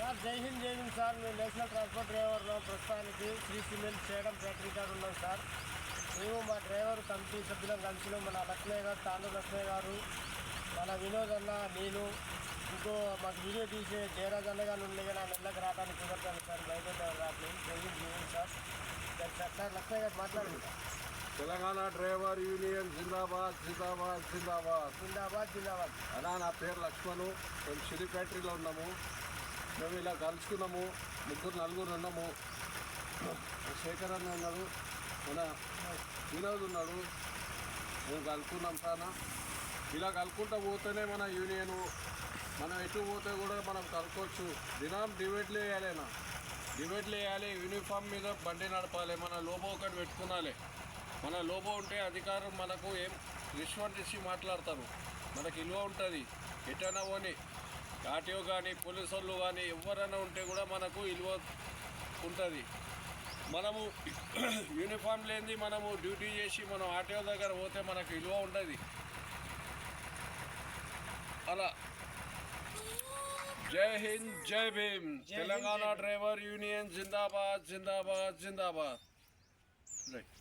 Sir జై Hind sir. మేము national transport డ్రైవర్లో ప్రస్తుతానికి శ్రీ సిమెంట్ చేయడం ఫ్యాక్టరీ కాడ ఉన్నాం సార్. మేము మా డ్రైవర్ కమిటీ సభ్యులం కలిసినాం. మన లక్ష్మయ్య గారు, తాండ్ర లక్ష్మయ్య గారు, మన వినోద్ అన్న, నేను, ఇంకో మాకు వీడియో తీసే జయరాజ్ అన్న గారు ఉండే కానీ ఆ నెలకు రావడానికి కుదరతాను సార్. బయట రావట్లేదు. జై హింద్ సార్. సార్ లక్ష్మయ్య గారు మాట్లాడండి సార్. తెలంగాణ డ్రైవర్ యూనియన్ జిందాబాద్ జిందాబాద్ జిందాబాద్ జిందాబాద్ జిందాబాద్. అలా నా పేరు లక్ష్మణు. మేము సిరి ఫ్యాక్టరీలో ఉన్నాము. మేము ఇలా కలుసుకున్నాము. నలుగురు ఉన్నాము. శేఖర్ అన్న ఉన్నాడు, మన వినోద్ ఉన్నాడు. మేము కలుసుకున్నాం సార్. ఇలా కలుపుకుంటూ పోతేనే మన యూనియను, మనం ఎటు పోతే కూడా మనం కలుపుకోవచ్చు. దినం డిబేట్లు వేయాలేనా, డిబేట్లు వేయాలి. యూనిఫామ్ మీద బండి నడపాలి. మన లోబో ఒకటి పెట్టుకున్నాలి. మన లోబో ఉంటే అధికారం మనకు ఏం రిష్వట్ ఇచ్చి మాట్లాడతారు. మనకి విలువ ఉంటుంది. ఎటైనా పోని ఆర్టీఓ కానీ పోలీసు వాళ్ళు కానీ ఎవరైనా ఉంటే కూడా మనకు విలువ ఉంటుంది. మనము యూనిఫామ్ లేనిది మనము డ్యూటీ చేసి మనం ఆర్టీఓ దగ్గర పోతే మనకు విలువ ఉంటుంది. అలా జై హింద్ జై భీమ్. తెలంగాణ డ్రైవర్ యూనియన్ జిందాబాద్ జిందాబాద్ జిందాబాద్. రైట్.